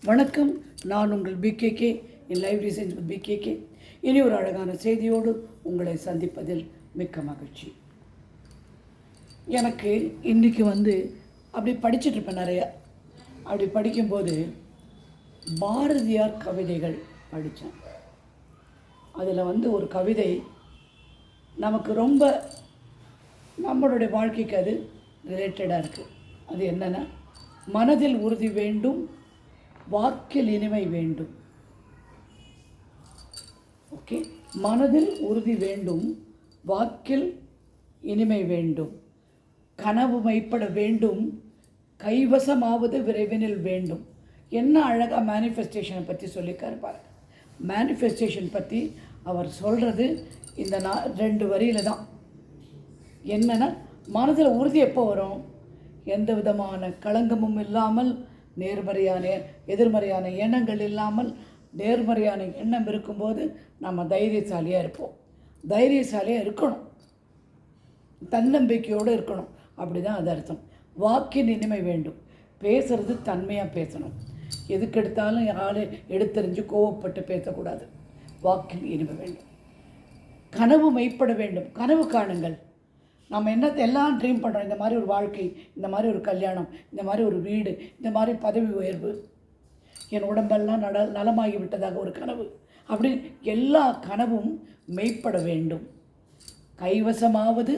வணக்கம். நான் உங்கள் PKK N live designs with PKK. இனி ஒரு அழகான செய்தியோடு உங்களை சந்திப்பதில் மிக்க மகிழ்ச்சி. எனக்கு இன்றைக்கி அப்படி படிச்சுட்ருப்பேன் நிறையா. அப்படி படிக்கும்போது பாரதியார் கவிதைகள் படித்தேன். அதில் ஒரு கவிதை நமக்கு ரொம்ப நம்மளுடைய வாழ்க்கைக்கு அது ரிலேட்டடாக இருக்குது. அது என்னென்னா, மனதில் உறுதி வேண்டும், வாக்கில் இனிமை வேண்டும். ஓகே, மனதில் உறுதி வேண்டும், வாக்கில் இனிமை வேண்டும், கனவு மைப்பட வேண்டும், கைவசமாவது விரைவினில் வேண்டும். என்ன அழகாக மேனிஃபெஸ்டேஷனை பற்றி சொல்லியிருக்காரு பாருங்க. மேனிஃபெஸ்டேஷன் பற்றி அவர் சொல்கிறது இந்த 2 வரியில் தான். என்னென்னா, மனதில் உறுதி எப்போ வரும்? எந்த விதமான களங்கமும் இல்லாமல், நேர்மறையான எதிர்மறையான எண்ணங்கள் இல்லாமல் நேர்மறையான எண்ணம் இருக்கும்போது நம்ம தைரியசாலியாக இருப்போம். தைரியசாலியாக இருக்கணும், தன்னம்பிக்கையோடு இருக்கணும். அப்படி தான் அது அர்த்தம். வாக்கின் இனிமை வேண்டும். பேசுகிறது தன்மையாக பேசணும். எதுக்கெடுத்தாலும் யாரை எடுத்தறிஞ்சு கோவப்பட்டு பேசக்கூடாது. வாக்கில் இனிமை வேண்டும். கனவு மெய்ப்பட வேண்டும். கனவு காணுங்கள். நம்ம எல்லாம் ட்ரீம் பண்ணுறோம். இந்த மாதிரி ஒரு வாழ்க்கை, இந்த மாதிரி ஒரு கல்யாணம், இந்த மாதிரி ஒரு வீடு, இந்த மாதிரி பதவி உயர்வு, என் உடம்பெல்லாம் நலமாகி விட்டதாக ஒரு கனவு. அப்படி எல்லா கனவும் மெய்ப்பட வேண்டும். கைவசமாவது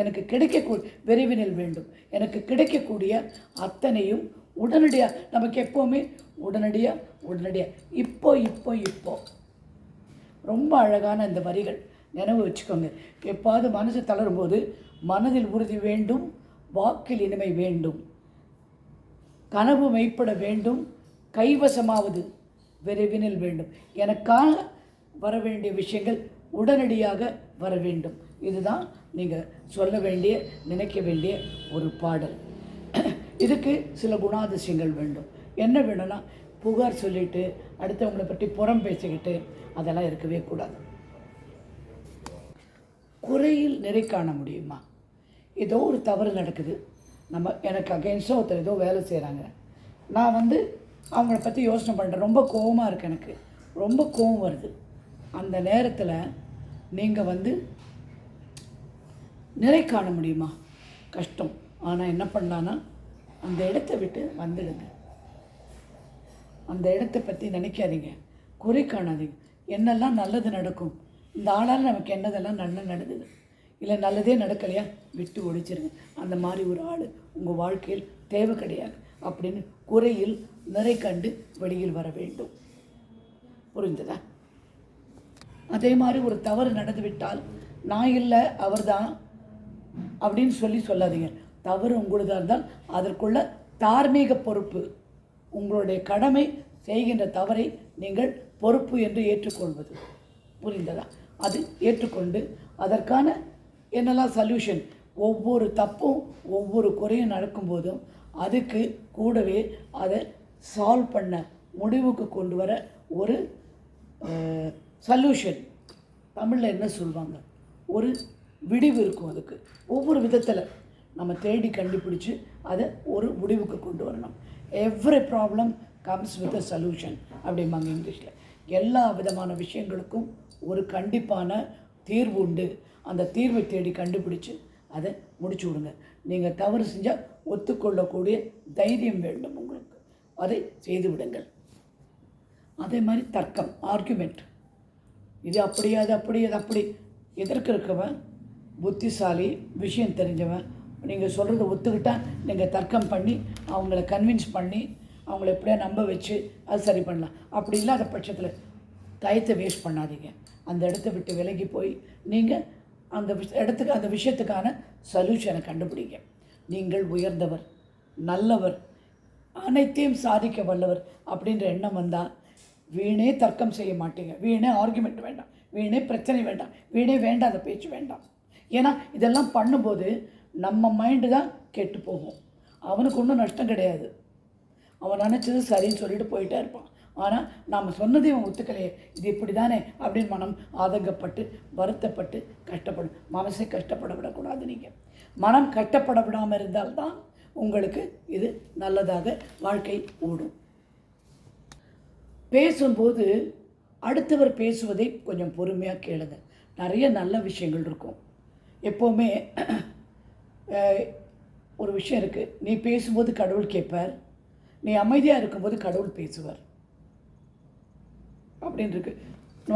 எனக்கு கிடைக்கக்கூடிய விரைவினில் வேண்டும். எனக்கு கிடைக்கக்கூடிய அத்தனையும் உடனடியாக, நமக்கு எப்போவுமே உடனடியாக இப்போ ரொம்ப அழகான இந்த வரிகள் நினைவு வச்சுக்கோங்க. எப்பாவது மனசு தளரும்போது மனதில் உறுதி வேண்டும், வாக்கில் இனிமை வேண்டும், கனவு மெய்ப்பட வேண்டும், கைவசமாவது விரைவினில் வேண்டும். எனக்காக வர வேண்டிய விஷயங்கள் உடனடியாக வர வேண்டும். இதுதான் நீங்கள் சொல்ல வேண்டிய, நினைக்க வேண்டிய ஒரு பாடல். இதுக்கு சில குணாதிசயங்கள் வேண்டும். என்ன வேணும்னா, புகார் சொல்லிவிட்டு அடுத்தவங்களை பற்றி புறம் பேசிக்கிட்டு அதெல்லாம் இருக்கவே கூடாது. குறையில் நிறை காண முடியுமா? ஏதோ ஒரு தவறு நடக்குது, எனக்கு அகெயின்ஸ்டாக ஒருத்தர் ஏதோ வேலை செய்கிறாங்க. நான் அவங்கள பற்றி யோசனை பண்ணுறேன். ரொம்ப கோபமாக இருக்குது, எனக்கு ரொம்ப கோபம் வருது. அந்த நேரத்தில் நீங்கள் நிறை காண முடியுமா? கஷ்டம். ஆனால் என்ன பண்ணலான்னா, அந்த இடத்த விட்டு வந்துடுங்க. அந்த இடத்த பற்றி நினைக்காதீங்க, குறை காணாதீங்க. என்னெல்லாம் நல்லது நடக்கும், இந்த ஆளால் நமக்கு என்னதெல்லாம் நடக்குது, இல்லை நல்லதே நடக்கலையா, விட்டு ஒழிச்சிருங்க. அந்த மாதிரி ஒரு ஆள் உங்கள் வாழ்க்கையில் தேவை கிடையாது அப்படின்னு குறையில் நிறை கண்டு வெளியில் வர வேண்டும். புரிந்ததா? அதே மாதிரி ஒரு தவறு நடந்துவிட்டால், நான் இல்லை அவர் தான் அப்படின்னு சொல்லாதீங்க. தவறு உங்களுதாக இருந்தால் அதற்குள்ள தார்மீக பொறுப்பு, உங்களுடைய கடமை, செய்கின்ற தவறை நீங்கள் பொறுப்பு என்று ஏற்றுக்கொள்வது. புரிந்ததா? அது ஏற்றுக்கொண்டு அதற்கான என்னெல்லாம் சொல்யூஷன், ஒவ்வொரு தப்பும் ஒவ்வொரு குறையும் நடக்கும்போதும் அதுக்கு கூடவே அதை சால்வ் பண்ண, முடிவுக்கு கொண்டு வர ஒரு சொல்யூஷன், தமிழில் என்ன சொல்லுவாங்க, ஒரு விடிவு இருக்கும். அதுக்கு ஒவ்வொரு விதத்தில் நம்ம தேடி கண்டுபிடிச்சி அதை ஒரு முடிவுக்கு கொண்டு வரணும். Every problem comes with a solution அப்படிம்பாங்க இங்கிலீஷில். எல்லா விதமான விஷயங்களுக்கும் ஒரு கண்டிப்பான தீர்வு உண்டு. அந்த தீர்வை தேடி கண்டுபிடிச்சு அதை முடிச்சு விடுங்க. நீங்கள் தவறு செஞ்சால் ஒத்துக்கொள்ளக்கூடிய தைரியம் வேண்டும் உங்களுக்கு, அதை செய்து விடுங்கள். அதே மாதிரி தர்க்கம், ஆர்குமெண்ட், இது அப்படி அது அப்படி அது அப்படி, எதற்கு இருக்கவன் புத்திசாலி, விஷயம் தெரிஞ்சவன். நீங்கள் சொல்கிறத ஒத்துக்கிட்டால் நீங்கள் தர்க்கம் பண்ணி அவங்கள கன்வின்ஸ் பண்ணி அவங்கள எப்படியா நம்ப வச்சு அது சரி பண்ணலாம். அப்படி இல்லாத பட்சத்தில் டயத்தை வேஸ்ட் பண்ணாதீங்க. அந்த இடத்த விட்டு விலகி போய் நீங்கள் அந்த இடத்துக்கு, அந்த விஷயத்துக்கான சொல்யூஷனை கண்டுபிடிங்க. நீங்கள் உயர்ந்தவர், நல்லவர், அனைத்தையும் சாதிக்க வல்லவர் அப்படின்ற எண்ணம் வந்தால் வீணே தர்க்கம் செய்ய மாட்டீங்க. வீணே ஆர்குமெண்ட் வேண்டாம், வீணே பிரச்சனை வேண்டாம், வீணே வேண்டாத பேச்சு வேண்டாம். ஏன்னா இதெல்லாம் பண்ணும்போது நம்ம மைண்டு தான் கெட்டு போகும். அவனுக்கு ஒன்றும் நஷ்டம் கிடையாது. அவன் நினச்சது சரின்னு சொல்லிட்டு போயிட்டே இருப்பான். ஆனால் நாம் சொன்னதையும் அவன் ஒத்துக்கலையே, இது இப்படி தானே அப்படின்னு மனம் ஆதங்கப்பட்டு வருத்தப்பட்டு கஷ்டப்படும். மனசை கஷ்டப்பட விடக்கூடாது. நீங்கள் மனம் கஷ்டப்பட விடாமல் இருந்தால்தான் உங்களுக்கு இது நல்லதாக வாழ்க்கை ஓடும். பேசும்போது அடுத்தவர் பேசுவதை கொஞ்சம் பொறுமையாக கேளுங்க. நிறைய நல்ல விஷயங்கள் இருக்கும். எப்போவுமே ஒரு விஷயம் இருக்குது, நீ பேசும்போது கடவுள் கேட்பார், நீ அமைதியாக இருக்கும்போது கடவுள் பேசுவார் அப்படின்னு இருக்கு.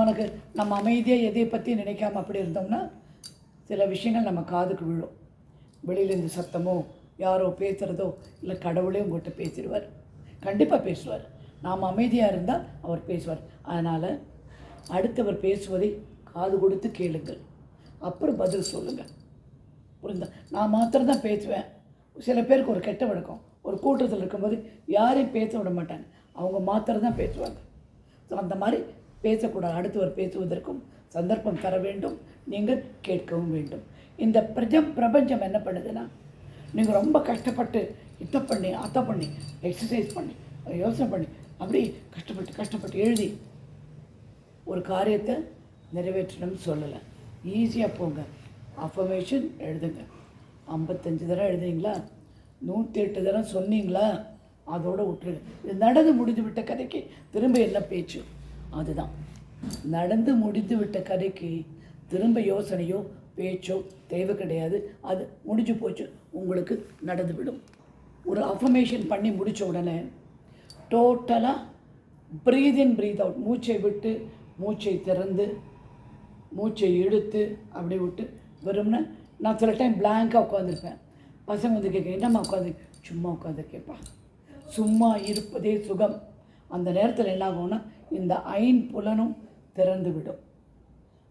உனக்கு நம்ம அமைதியாக எதை பற்றி நினைக்காம அப்படி இருந்தோம்னா சில விஷயங்கள் நம்ம காதுக்கு விழும். வெளியிலேருந்து சத்தமோ யாரோ பேசுகிறதோ இல்லை கடவுளே உங்கள்கிட்ட பேசிடுவார், கண்டிப்பாக பேசுவார். நாம் அமைதியாக இருந்தால் அவர் பேசுவார். அதனால் அடுத்தவர் பேசுவதை காது கொடுத்து கேளுங்கள், அப்புறம் பதில் சொல்லுங்கள். புரிந்தா? நான் மாத்திரம்தான் பேசுவேன். சில பேருக்கு ஒரு கெட்ட வழக்கம், ஒரு கூட்டத்தில் இருக்கும்போது யாரையும் பேச விட மாட்டாங்க, அவங்க மாத்திரம்தான் பேசுவாங்க. ஸோ அந்த மாதிரி பேசக்கூடாது. அடுத்தவர் பேசுவதற்கும் சந்தர்ப்பம் தர வேண்டும், நீங்கள் கேட்கவும் வேண்டும். இந்த பிரபஞ்சம் என்ன பண்ணுதுன்னா, நீங்கள் ரொம்ப கஷ்டப்பட்டு இதை பண்ணி அதை பண்ணி எக்ஸசைஸ் பண்ணி யோசனை பண்ணி அப்படி கஷ்டப்பட்டு எழுதி ஒரு காரியத்தை நிறைவேற்றணும்னு சொல்லலை. ஈஸியாக போங்க, அஃபர்மேஷன் எழுதுங்க. 55 தடவை எழுதுறீங்களா, 108 தடவை சொன்னீங்களா, அதோடு விட்டுருங்க. இது நடந்து முடிந்து விட்ட கதைக்கு திரும்ப என்ன பேச்சு? அதுதான் நடந்து முடிந்து விட்ட கதைக்கு திரும்ப யோசனையோ பேச்சோ தேவை கிடையாது. அது முடிஞ்சு போச்சு, உங்களுக்கு நடந்துவிடும். ஒரு அஃபர்மேஷன் பண்ணி முடித்த உடனே டோட்டலாக ப்ரீத் இன் ப்ரீத் அவுட், மூச்சை விட்டு மூச்சை திறந்து மூச்சை இழுத்து அப்படி விட்டு வெறும்னா. நான் சில டைம் பிளாங்காக உட்காந்துருப்பேன். பசங்க வந்து கேட்க, என்னம்மா உட்காந்து? சும்மா உட்காந்துருக்கேப்பா. சும்மா இருப்பதே சுகம். அந்த நேரத்தில் என்ன ஆகும்னா இந்த ஐம்புலனும் திறந்து விடும்.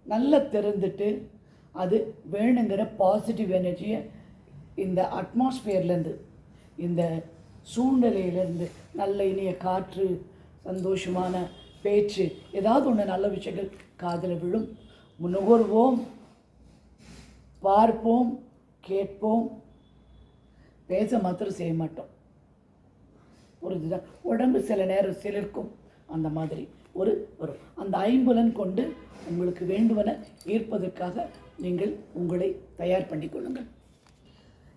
நல்லா திறந்துட்டு அது வேணுங்கிற பாசிட்டிவ் எனர்ஜியை இந்த அட்மாஸ்பியர்லேருந்து, இந்த சூழ்நிலையிலேருந்து, நல்ல இனிய காற்று, சந்தோஷமான பேச்சு, ஏதாவது ஒன்று நல்ல விஷயங்கள் காதில் விழும். நுகர்வோம், பார்ப்போம், கேட்போம், பேச மாத்திரம் செய்ய மாட்டோம். புரிஞ்சுதா? உடம்பு சில நேரம் சிலிர்க்கும். அந்த மாதிரி வரும். அந்த ஐம்புலன் கொண்டு உங்களுக்கு வேண்டுவன ஈர்ப்பதற்காக நீங்கள் உங்களை தயார் பண்ணி கொள்ளுங்கள்.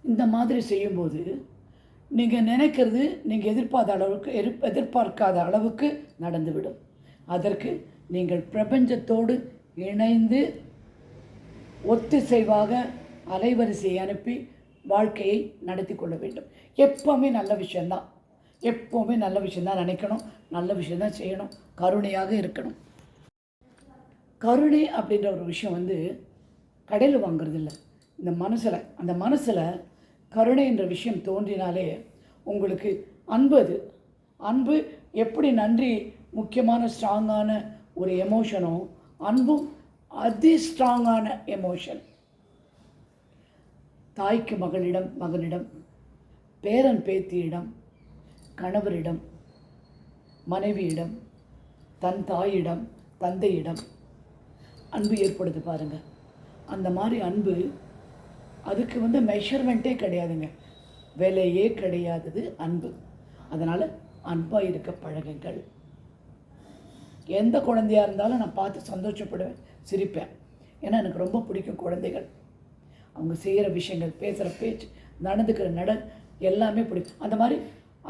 இந்த மாதிரி செய்யும்போது நீங்கள் நினைக்கிறது நீங்கள் எதிர்பார்க்காத அளவுக்கு நடந்துவிடும். அதற்கு நீங்கள் பிரபஞ்சத்தோடு இணைந்து ஒத்திசைவாக அலைவரிசையை அனுப்பி வாழ்க்கையை நடத்தி கொள்ள வேண்டும். எப்போவுமே நல்ல விஷயந்தான், எப்போவுமே நல்ல விஷயந்தான் நினைக்கணும், நல்ல விஷயந்தான் செய்யணும், கருணையாக இருக்கணும். கருணை அப்படின்ற ஒரு விஷயம் கடையில் வாங்கிறது இல்லை, இந்த மனசில். அந்த மனசில் கருணை என்ற விஷயம் தோன்றினாலே உங்களுக்கு அன்பு எப்படி நன்றி முக்கியமான ஸ்ட்ராங்கான ஒரு எமோஷனோ, அன்பும் அதி ஸ்ட்ராங்கான எமோஷன். தாய்க்கு மகனிடம், பேரன் பேத்தியிடம், கணவரிடம், மனைவியிடம், தன் தாயிடம், தந்தையிடம் அன்பு ஏற்படுது பாருங்கள். அந்த மாதிரி அன்பு, அதுக்கு மெஷர்மெண்ட்டே கிடையாதுங்க, விலையே கிடையாதது அன்பு. அதனால் அன்பாக இருக்க பழகுங்கள். எந்த குழந்தையாக இருந்தாலும் நான் பார்த்து சந்தோஷப்படுவேன், சிரிப்பேன். ஏன்னா எனக்கு ரொம்ப பிடிக்கும் குழந்தைகள். அவங்க செய்கிற விஷயங்கள், பேசுகிற பேச்சு, நடந்துக்கிற எல்லாமே பிடிக்கும். அந்த மாதிரி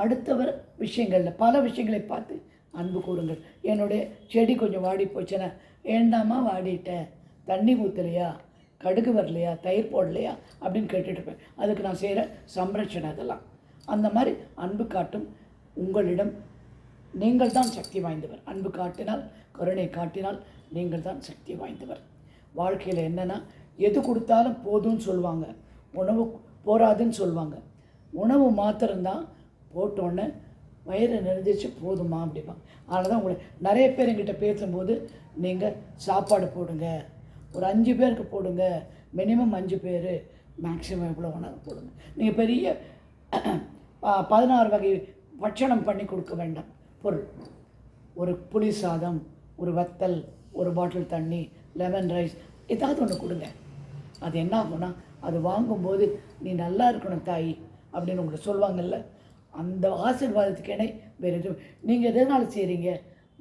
அடுத்தவர் விஷயங்களில் பல விஷயங்களை பார்த்து அன்பு கூறுங்கள். என்னுடைய செடி கொஞ்சம் வாடி போச்சுன்னா, ஏண்டாமா வாடிட்ட, தண்ணி ஊற்றலையா, கடுகு வரலையா, தயிர் போடலையா அப்படின்னு கேட்டுட்ருப்பேன். அதுக்கு நான் செய்கிற சம்ரட்சணை அதெல்லாம். அந்த மாதிரி அன்பு காட்டும் உங்களிடம் நீங்கள் தான் சக்தி வாய்ந்தவர். அன்பு காட்டினால், கருணை காட்டினால் நீங்கள் தான் சக்தி வாய்ந்தவர். வாழ்க்கையில் என்னென்னா, எது கொடுத்தாலும் போதும்னு சொல்லுவாங்க, உணவு போராதுன்னு சொல்லுவாங்க. உணவு மாத்திரம்தான் போட்டோன்னே வயிறு நிறைஞ்சிச்சு போதுமா அப்படிப்பாங்க. அதனால தான் உங்களை நிறைய பேர் எங்கிட்ட பேசும்போது, நீங்கள் சாப்பாடு போடுங்க, ஒரு 5 பேருக்கு போடுங்க, மினிமம் 5 பேர், மேக்ஸிமம் எவ்வளோ வேணாலும் போடுங்க. நீங்கள் பெரிய 16 வகை பட்சணம் பண்ணி கொடுக்க வேண்டாம். பொருள், ஒரு புளி சாதம், ஒரு வத்தல், ஒரு பாட்டில் தண்ணி, லெமன் ரைஸ், ஏதாவது ஒன்று கொடுங்க. அது என்ன ஆகும்னா, அது வாங்கும்போது நீ நல்லா இருக்கணும் தாய் அப்படின்னு உங்களை சொல்லுவாங்கல்ல, அந்த ஆசீர்வாதத்துக்கு இணை வேறு எதுவும். நீங்கள் எதனால் செய்கிறீங்க?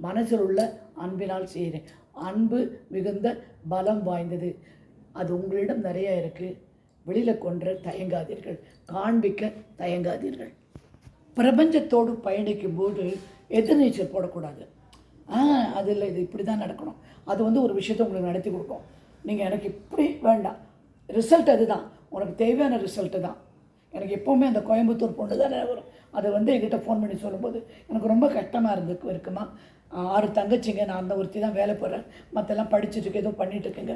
மனசில் உள்ள அன்பினால் செய்கிறேன். அன்பு மிகுந்த பலம் வாய்ந்தது. அது உங்களிடம் நிறையா இருக்குது. வெளியில் கொன்ற தயங்காதீர்கள், காண்பிக்க தயங்காதீர்கள். பிரபஞ்சத்தோடு பயணிக்கும் போது எதிர்நீச்சல் போடக்கூடாது. அது இல்லை, இது இப்படி தான் நடக்கணும். அது வந்து ஒரு விஷயத்தை உங்களுக்கு நடத்தி கொடுக்கும். நீங்கள் எனக்கு இப்படி வேண்டாம், ரிசல்ட் அதுதான், உனக்கு தேவையான ரிசல்ட்டு தான். எனக்கு எப்போவுமே அந்த கோயம்புத்தூர் பொண்ணு தான் வரும். அதை வந்து என்கிட்ட ஃபோன் பண்ணி சொல்லும்போது எனக்கு ரொம்ப கஷ்டமாக இருக்குமா. 6 தங்கச்சிங்க, நான் அந்த ஒருத்தி தான் வேலை போகிறேன், மற்றெல்லாம் படிச்சுட்டு ஏதோ பண்ணிகிட்ருக்குங்க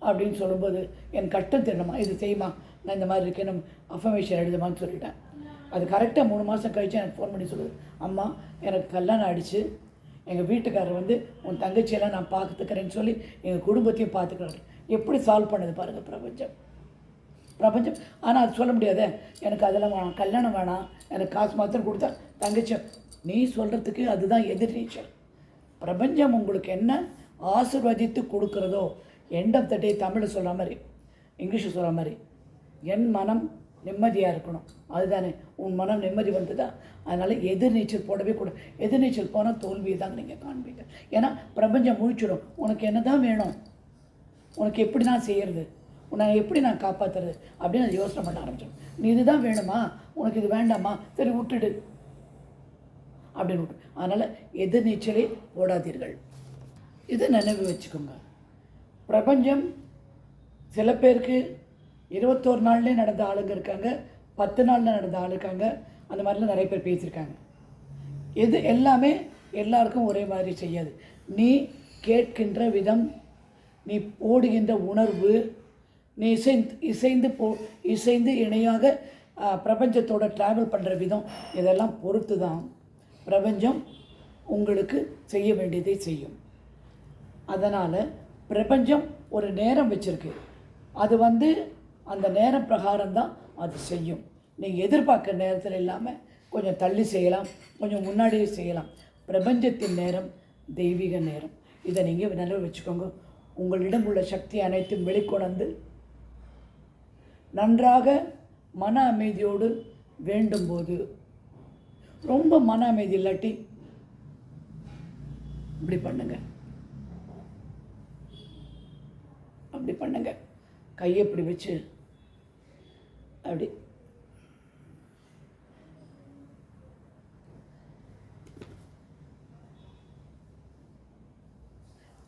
அப்படின்னு சொல்லும்போது என் கஷ்டம் தெரியணுமா, இது செய்யுமா, நான் இந்த மாதிரி இருக்கேன், நம்ம அஃபர்மேஷன் எழுதுமான்னு சொல்லிட்டேன். அது கரெக்டாக 3 மாதம் கழித்து எனக்கு ஃபோன் பண்ணி சொல்லுது, அம்மா எனக்கு கல்யாணம் ஆகிடுச்சு, எங்கள் வீட்டுக்காரர் வந்து உன் தங்கச்சியெல்லாம் நான் பார்த்துக்கிறேன்னு சொல்லி எங்கள் குடும்பத்தையும் பார்த்துக்கிறாரு. எப்படி சால்வ் பண்ணது பாருங்கள் பிரபஞ்சம். ஆனால் அது சொல்ல முடியாதே, எனக்கு அதெல்லாம் வேணாம், கல்யாணம் வேணாம், எனக்கு காசு மாத்திரம் கொடுத்தா தங்கச்சி. நீ சொல்கிறதுக்கு அதுதான் எதிர்நீச்சல். பிரபஞ்சம் உங்களுக்கு என்ன ஆசீர்வதித்து கொடுக்குறதோ, எண்ட் ஆஃப் த டே தமிழில் சொல்கிற மாதிரி, இங்கிலீஷில் சொல்கிற மாதிரி, என் மனம் நிம்மதியாக இருக்கணும், அதுதானே உன் மனம் நிம்மதி வந்ததா. அதனால் எதிர்நீச்சல் போடவே கூட. எதிர்நீச்சல் போனால் தோல்வியை தாங்க நீங்கள் காண்பீங்க. ஏன்னா பிரபஞ்சம் முழிச்சிடும், உனக்கு என்ன தான் வேணும், உனக்கு எப்படி நான் செய்கிறது, உன்னை எப்படி நான் காப்பாற்றுறது அப்படின்னு அதை யோசனை பண்ண ஆரம்பிச்சிடும். நீ இதுதான் வேணுமா, உனக்கு இது வேண்டாமா, சரி விட்டுடு அப்படின்னு விட்டு. அதனால் எதிர்நீச்சலே போடாதீர்கள். இதை நினைவு வச்சுக்கோங்க. பிரபஞ்சம் சில பேருக்கு 21 நாள்லேயே நடந்த ஆளுங்க இருக்காங்க, 10 நாளில் நடந்த ஆள் இருக்காங்க, அந்த மாதிரிலாம் நிறைய பேர் பேசியிருக்காங்க. இது எல்லாமே எல்லாருக்கும் ஒரே மாதிரி செய்யாது. நீ கேட்கின்ற விதம், நீ போடுகின்ற உணர்வு, நீ இசைந்து இணையாக பிரபஞ்சத்தோட ட்ராவல் பண்ணுற விதம், இதெல்லாம் பொறுத்து தான் பிரபஞ்சம் உங்களுக்கு செய்ய வேண்டியதை செய்யும். அதனால் பிரபஞ்சம் ஒரு நேரம் வச்சுருக்கு, அது வந்து அந்த நேரம் பிரகாரம்தான் அது செய்யும். நீங்கள் எதிர்பார்க்குற நேரத்தில் இல்லாமல் கொஞ்சம் தள்ளி செய்யலாம், கொஞ்சம் முன்னாடியே செய்யலாம். பிரபஞ்சத்தின் நேரம் தெய்வீக நேரம். இதை நீங்கள் நினைவு வச்சுக்கோங்க. உங்களிடம் உள்ள சக்தி அனைத்தும் வெளிக்கொணர்ந்து நன்றாக மன அமைதியோடு வேண்டும்போது, ரொம்ப மன அமைதி இல்லாட்டி இப்படி பண்ணுங்க, கையை இப்படி வச்சு அப்படி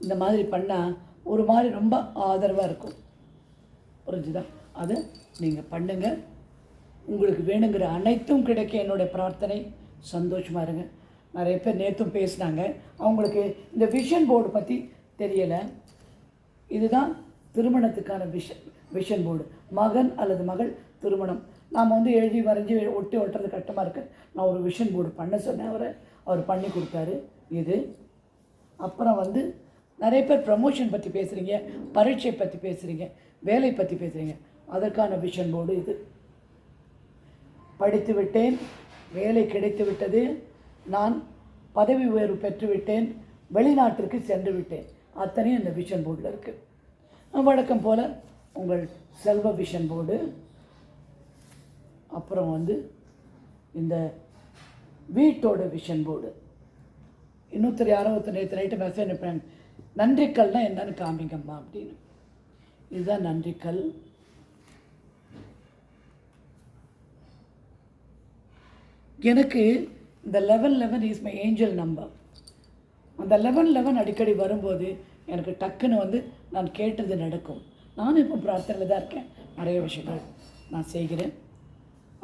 இந்த மாதிரி பண்ணால் ஒரு மாதிரி ரொம்ப ஆதரவாக இருக்கும். புரிஞ்சுதா? அதை நீங்கள் பண்ணுங்கள். உங்களுக்கு வேணுங்கிற அனைத்தும் கிடைக்க என்னுடைய பிரார்த்தனை. சந்தோஷமாக இருங்க. நிறைய பேர் நேற்றும் பேசினாங்க, அவங்களுக்கு இந்த விஷன் போர்டு பற்றி தெரியலை. இதுதான் திருமணத்துக்கான விஷன் போர்டு. மகன் அல்லது மகள் திருமணம். நாம் வந்து எழுதி வரைஞ்சி ஒட்டுறது கஷ்டமாக இருக்குது. நான் ஒரு விஷன் போர்டு பண்ண சொன்னேன், அவர் பண்ணி கொடுத்தாரு. இது அப்புறம் வந்து நிறைய பேர் ப்ரமோஷன் பற்றி பேசுகிறீங்க, பரீட்சை பற்றி பேசுகிறீங்க, வேலை பற்றி பேசுகிறீங்க. அதற்கான விஷன் போர்டு இது. படித்து விட்டேன், வேலை கிடைத்து விட்டது, நான் பதவி உயர்வு பெற்றுவிட்டேன், வெளிநாட்டிற்கு சென்று விட்டேன், அத்தனையும் இந்த விஷன் போர்டில் இருக்குது. வழக்கம் போல் உங்கள் செல்வ விஷன் போர்டு. அப்புறம் வந்து இந்த வீட்டோட விஷன் போர்டு. இன்னொருத்தர் யாரோ ஒருத்தர் நேற்று நைட்டு மெசேஜ் அனுப்புகிறாங்க, நன்றிக்கல்னால் என்னன்னு காமிங்கம்மா அப்படின்னு. இதுதான் நன்றிக்கல். எனக்கு இந்த 1111 இஸ் மை ஏஞ்சல் நம்பர். அந்த 1111 அடிக்கடி வரும்போது எனக்கு டக்குன்னு வந்து நான் கேட்டது நடக்கும். நானும் இப்போ பிரார்த்தனையில் தான் இருக்கேன், நிறைய விஷயங்கள் நான் செய்கிறேன்.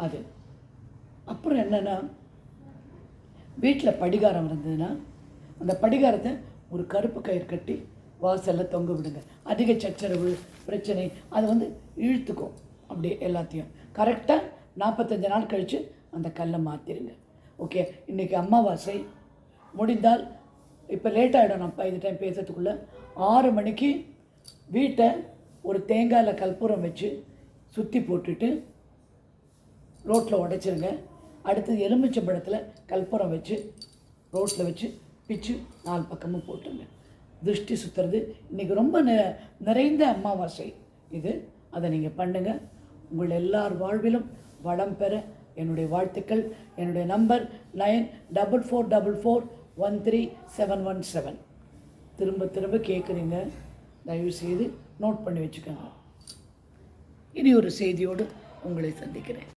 அது அப்புறம் என்னென்னா, வீட்டில் படிகாரம் இருந்ததுன்னா அந்த படிகாரத்தை ஒரு கருப்பு கயிறு கட்டி வாசலில் தொங்க விடுங்க. அதிக சச்சரவு பிரச்சனை அது வந்து இழுத்துக்கும் அப்படியே எல்லாத்தையும். கரெக்டாக 45 நாள் கழித்து அந்த கல்லை மாற்றிடுங்க. ஓகே, இன்றைக்கி அமாவாசை. முடிந்தால் இப்போ லேட் ஆகிடும், நான் இந்த டைம் பேசுறதுக்குள்ளே 6 மணிக்கு வீட்டை ஒரு தேங்காயில் கற்பூரம் வச்சு சுற்றி போட்டுட்டு ரோட்டில் உடைச்சிருங்க. அடுத்தது எலுமிச்சம்பழத்தில் கற்பூரம் வச்சு ரோட்டில் வச்சு பிச்சு 4 பக்கமும் போட்டுருங்க. திருஷ்டி சுற்றுறது இன்றைக்கி ரொம்ப நிறைந்த அமாவாசை இது. அதை நீங்கள் பண்ணுங்கள். உங்கள் எல்லார் வாழ்விலும் வளம் பெற என்னுடைய வாழ்த்துக்கள். என்னுடைய நம்பர் 9444413717. திரும்ப திரும்ப கேட்குறீங்க, தயவுசெய்து நோட் பண்ணி வச்சுக்கோங்க. இனி ஒரு செய்தியோடு உங்களை சந்திக்கிறேன்.